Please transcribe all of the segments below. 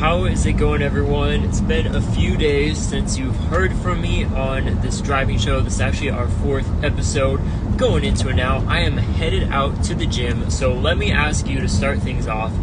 How is it going, everyone? It's been a few days since you've heard from me on this driving show. This is actually our 4th episode going into it now. I am headed out to the gym, so let me ask you to start things off.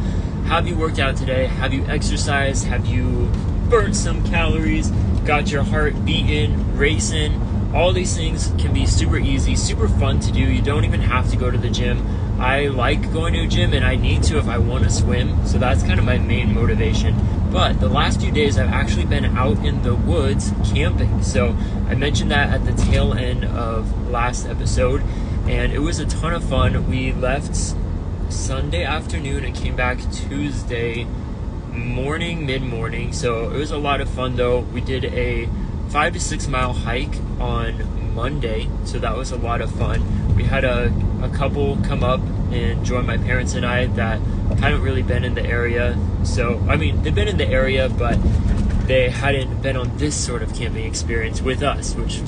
Have you worked out today? Have you exercised? Have you burnt some calories? Got your heart beating, racing? All these things can be super easy, super fun to do. You don't even have to go to the gym. I like going to a gym, and I need to if I want to swim, so that's kind of my main motivation. But the last few days I've actually been out in the woods camping. So I mentioned that at the tail end of last episode, and it was a ton of fun. We left Sunday afternoon and came back Tuesday morning, mid-morning. So it was a lot of fun though. We did a 5 to 6 mile hike on Monday, so that was a lot of fun. We had a couple come up and join my parents and I that hadn't really been in the area. So, I mean, they've been in the area, but they hadn't been on this sort of camping experience with us, which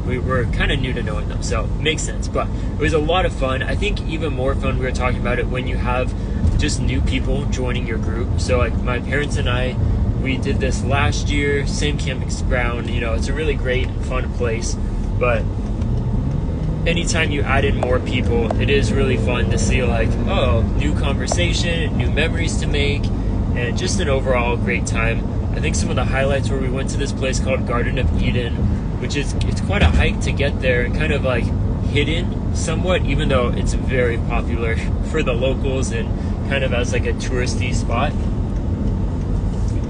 we were kind of new to knowing them, so it makes sense. But it was a lot of fun. I think even more fun, we were talking about it, when you have just new people joining your group. So like my parents and I, we did this last year, same camping ground. You know, it's a really great, fun place. But anytime you add in more people, it is really fun to see like, oh, new conversation, new memories to make, and just an overall great time. I think some of the highlights were we went to this place called Garden of Eden, which is, it's quite a hike to get there and kind of like hidden somewhat, even though it's very popular for the locals and kind of as like a touristy spot.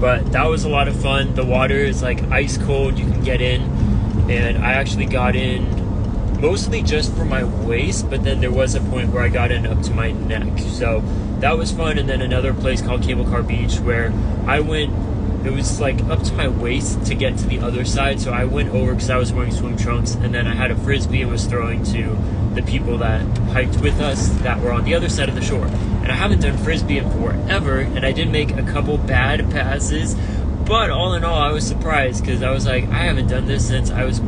But that was a lot of fun. The water is like ice cold, you can get in, and I actually got in mostly just for my waist, but then there was a point where I got in up to my neck, so that was fun. And then another place called Cable Car Beach where I went, it was like up to my waist to get to the other side, so I went over because I was wearing swim trunks, and then I had a frisbee and was throwing to the people that hiked with us that were on the other side of the shore. And I haven't done frisbee in forever, and I did make a couple bad passes, but all in all I was surprised because I was like, I haven't done this since I was,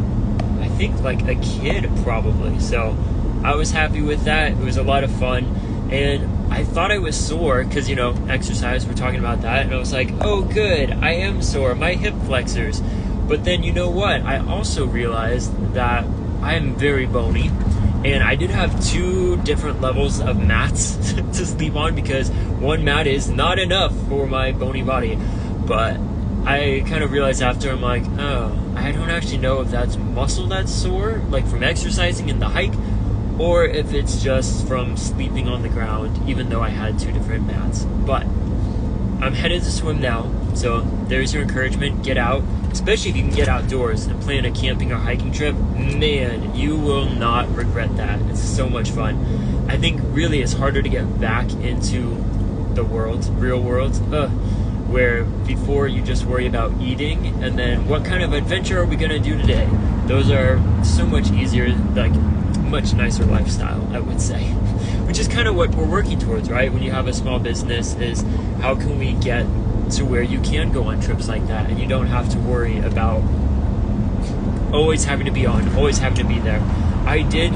I think, like a kid probably. So I was happy with that. It was a lot of fun, and I thought I was sore because, you know, exercise, we're talking about that, and I was like, oh good, I am sore, my hip flexors. But then, you know what, I also realized that I am very bony, and I did have 2 different levels of mats to sleep on because one mat is not enough for my bony body. But I kind of realized after, I'm like, oh, I don't actually know if that's muscle that's sore, like from exercising in the hike, or if it's just from sleeping on the ground, even though I had 2 different mats. But I'm headed to swim now, so there's your encouragement. Get out, especially if you can get outdoors and plan a camping or hiking trip. Man, you will not regret that. It's so much fun. I think really it's harder to get back into the world, real world, where before you just worry about eating and then what kind of adventure are we going to do today. Those are so much easier, like much nicer lifestyle, I would say, which is kind of what we're working towards, right? When you have a small business, is how can we get to where you can go on trips like that and you don't have to worry about always having to be on, always having to be there. I did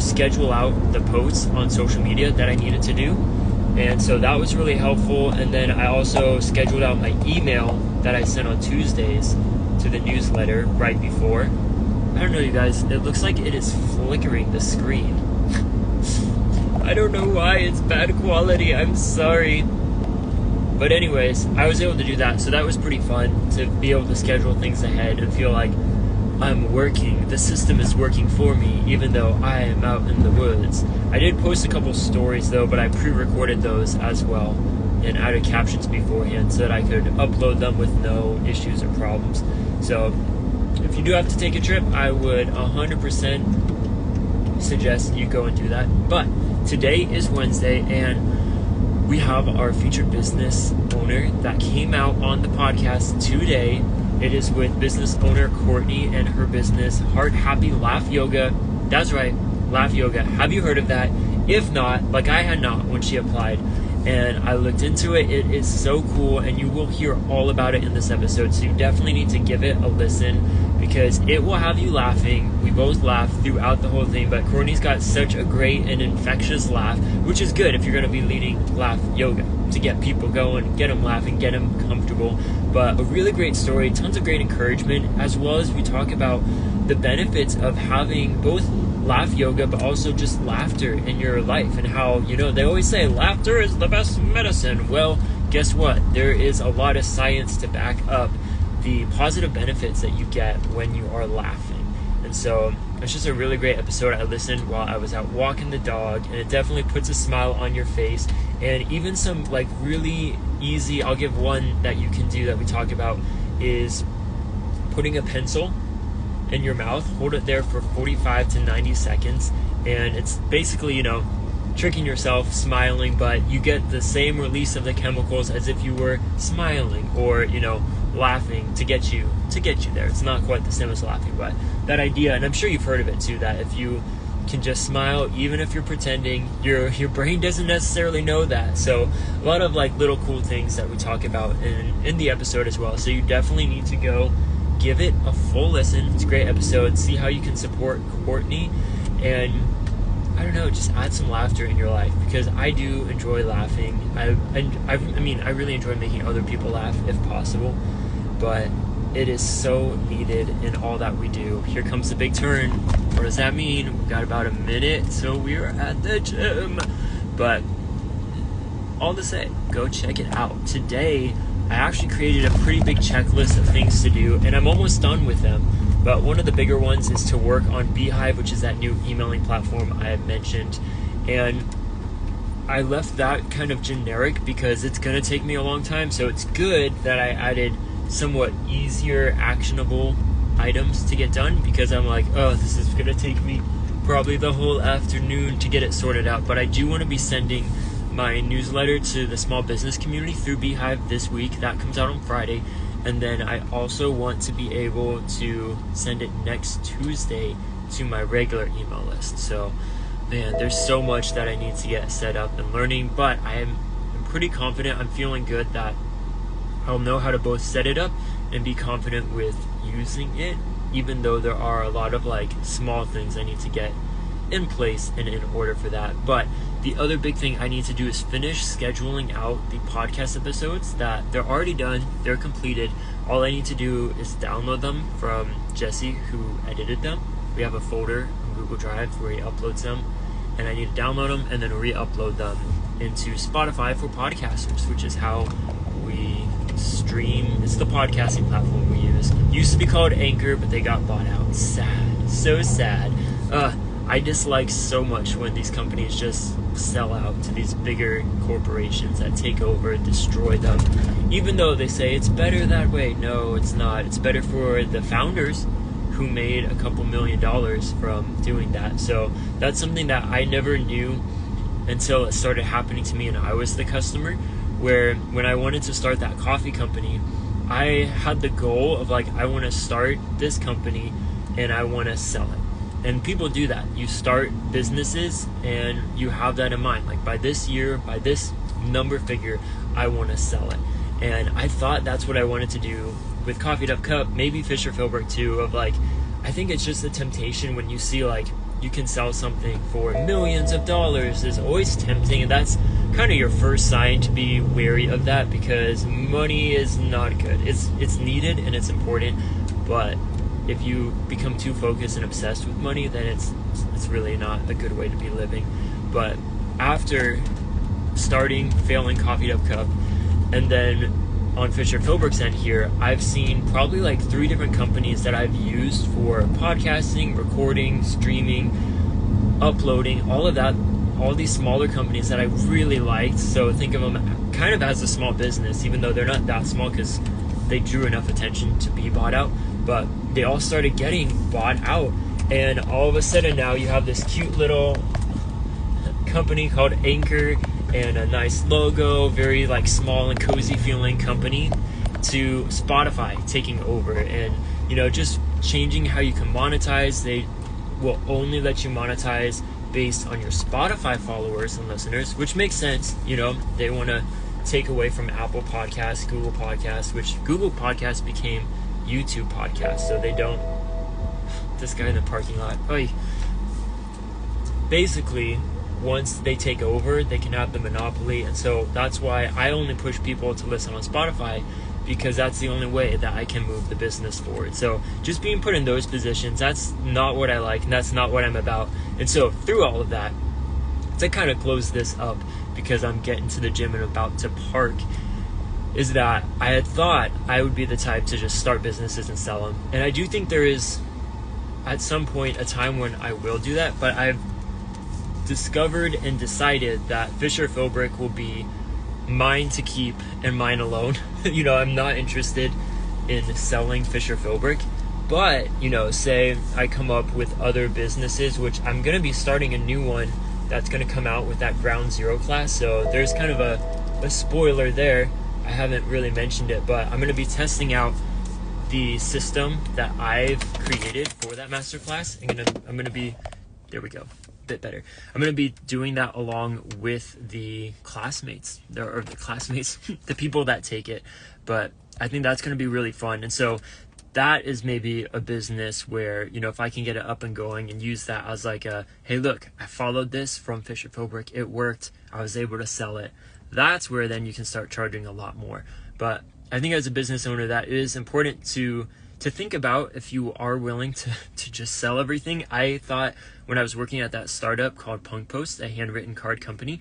schedule out the posts on social media that I needed to do, and so that was really helpful. And then I also scheduled out my email that I sent on Tuesdays to the newsletter right before. I don't know, you guys, it looks like it is flickering the screen. I don't know why, it's bad quality, I'm sorry. But anyways, I was able to do that, so that was pretty fun to be able to schedule things ahead and feel like I'm working, the system is working for me, even though I am out in the woods. I did post a couple stories though, but I pre-recorded those as well and added captions beforehand so that I could upload them with no issues or problems. So if you do have to take a trip, I would 100% suggest you go and do that. But today is Wednesday, and we have our featured business owner that came out on the podcast today. It is with business owner Courtney and her business Heart Happy Laugh Yoga. That's right, Laugh Yoga. Have you heard of that? If not, like I had not when she applied, and I looked into it. It is so cool, and you will hear all about it in this episode, so you definitely need to give it a listen because it will have you laughing. We both laughed throughout the whole thing, but Courtney's got such a great and infectious laugh, which is good if you're going to be leading laugh yoga, to get people going, get them laughing, get them comfortable. But a really great story, tons of great encouragement, as well as we talk about the benefits of having both laugh yoga but also just laughter in your life, and how, they always say laughter is the best medicine. Well, guess what? There is a lot of science to back up the positive benefits that you get when you are laughing. And so it's just a really great episode. I listened while I was out walking the dog, and it definitely puts a smile on your face. And even some really easy, I'll give one that you can do that we talk about, is putting a pencil in your mouth, hold it there for 45 to 90 seconds, and it's basically, tricking yourself, smiling, but you get the same release of the chemicals as if you were smiling or, laughing to get you there. It's not quite the same as laughing, but that idea, and I'm sure you've heard of it too, that if you can just smile, even if you're pretending, your brain doesn't necessarily know that. So a lot of little cool things that we talk about in the episode as well. So you definitely need to go give it a full listen. It's a great episode. See how you can support Courtney, and I don't know, just add some laughter in your life, because I do enjoy laughing. I really enjoy making other people laugh if possible, but it is so needed in all that we do. Here comes the big turn. What does that mean? We've got about a minute, so we're at the gym. But all to say, go check it out. Today, I actually created a pretty big checklist of things to do, and I'm almost done with them. But one of the bigger ones is to work on Beehive, which is that new emailing platform I have mentioned. And I left that kind of generic because it's going to take me a long time. So it's good that I added somewhat easier, actionable items to get done, because I'm like, this is going to take me probably the whole afternoon to get it sorted out. But I do want to be sending my newsletter to the small business community through Beehive this week. That comes out on Friday. And then I also want to be able to send it next Tuesday to my regular email list. So, man, there's so much that I need to get set up and learning, but I'm pretty confident. I'm feeling good that I'll know how to both set it up and be confident with using it, even though there are a lot of small things I need to get in place and in order for that. But the other big thing I need to do is finish scheduling out the podcast episodes. That they're already done, they're completed. All I need to do is download them from Jesse, who edited them. We have a folder on Google Drive where he uploads them, and I need to download them and then re-upload them into Spotify for podcasters, which is how we stream. It's the podcasting platform we use. Used to be called Anchor, but they got bought out. Sad, so sad. I dislike so much when these companies just sell out to these bigger corporations that take over, destroy them. Even though they say it's better that way. No, it's not. It's better for the founders who made a couple $1 million from doing that. So that's something that I never knew until it started happening to me and I was the customer, where when I wanted to start that coffee company, I had the goal of I want to start this company and I want to sell it. And people do that. You start businesses and you have that in mind. By this year, by this number figure, I want to sell it. And I thought that's what I wanted to do with Coffee Up Cup, maybe Fisher Philbrick too, of I think it's just a temptation when you see you can sell something for millions of dollars. It's always tempting, and that's kind of your first sign to be wary of that, because money is not good. It's needed and it's important, but if you become too focused and obsessed with money, then it's really not a good way to be living. But after failing Coffee Up Cup, and then on Fisher Philbrick's end here, I've seen probably 3 different companies that I've used for podcasting, recording, streaming, uploading, all of that, all these smaller companies that I really liked. So think of them kind of as a small business, even though they're not that small because they drew enough attention to be bought out. But they all started getting bought out, and all of a sudden now you have this cute little company called Anchor and a nice logo, very small and cozy feeling company, to Spotify taking over and just changing how you can monetize. They will only let you monetize based on your Spotify followers and listeners, which makes sense. You know, they want to take away from Apple Podcasts, Google Podcasts, which Google Podcasts became YouTube Podcasts, so they don't. This guy in the parking lot. Oy. Basically, once they take over, they can have the monopoly, and so that's why I only push people to listen on Spotify, because that's the only way that I can move the business forward. So just being put in those positions, that's not what I like, and that's not what I'm about. And so through all of that, to kind of close this up, because I'm getting to the gym and about to park, is that I had thought I would be the type to just start businesses and sell them. And I do think there is, at some point, a time when I will do that, but I've discovered and decided that Fisher Philbrick will be mine to keep and mine alone. You know, I'm not interested in selling Fisher Philbrick, but, you know, say I come up with other businesses, which I'm going to be starting a new one that's going to come out with that Ground Zero class. So there's kind of a spoiler there. I haven't really mentioned it, but I'm going to be testing out the system that I've created for that masterclass. I'm going to be, there we go, bit better. I'm going to be doing that along with the classmates, the people that take it. But I think that's going to be really fun. And so that is maybe a business where, you know, if I can get it up and going and use that as like a, hey, look, I followed this from Fisher Philbrick. It worked. I was able to sell it. That's where then you can start charging a lot more. But I think as a business owner, that is important to think about if you are willing to just sell everything. I thought when I was working at that startup called Punk Post, a handwritten card company,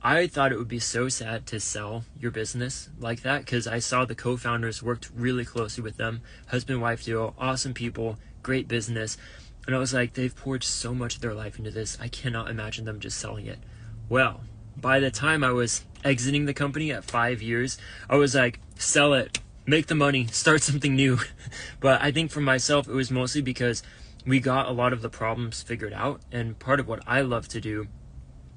I thought it would be so sad to sell your business like that, because I saw the co-founders worked really closely with them, husband-wife duo, awesome people, great business. And I was like, they've poured so much of their life into this. I cannot imagine them just selling it. Well, by the time I was exiting the company at 5 years, I was like, sell it, make the money, start something new. But I think for myself, it was mostly because we got a lot of the problems figured out. And part of what I love to do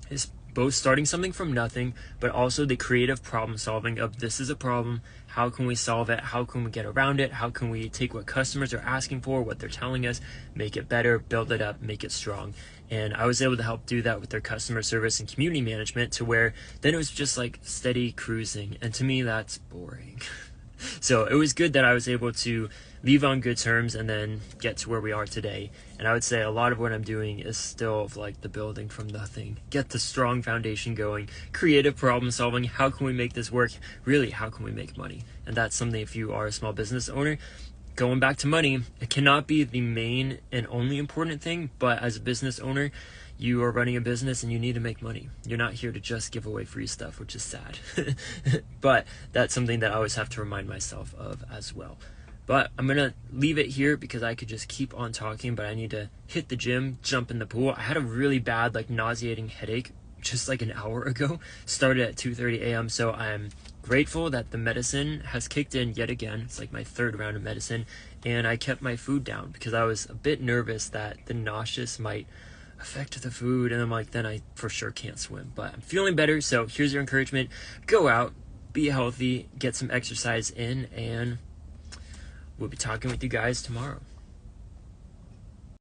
is both starting something from nothing, but also the creative problem solving of, this is a problem, how can we solve it, how can we get around it, how can we take what customers are asking for, what they're telling us, make it better, build it up, make it strong. And I was able to help do that with their customer service and community management, to where then it was just like steady cruising, and to me that's boring. So it was good that I was able to leave on good terms and then get to where we are today. And I would say a lot of what I'm doing is still of like the building from nothing, get the strong foundation going, creative problem solving, how can we make this work, really how can we make money. And that's something, if you are a small business owner, going back to money, it cannot be the main and only important thing, but as a business owner, you are running a business and you need to make money. You're not here to just give away free stuff, which is sad. But that's something that I always have to remind myself of as well. But I'm going to leave it here because I could just keep on talking, but I need to hit the gym, jump in the pool. I had a really bad, like, nauseating headache just like an hour ago. Started at 2:30 a.m. So I'm grateful that the medicine has kicked in yet again. It's like my third round of medicine. And I kept my food down because I was a bit nervous that the nauseous might affect the food, and I'm like, then I for sure can't swim. But I'm feeling better, so here's your encouragement. Go out, be healthy, get some exercise in, and we'll be talking with you guys tomorrow.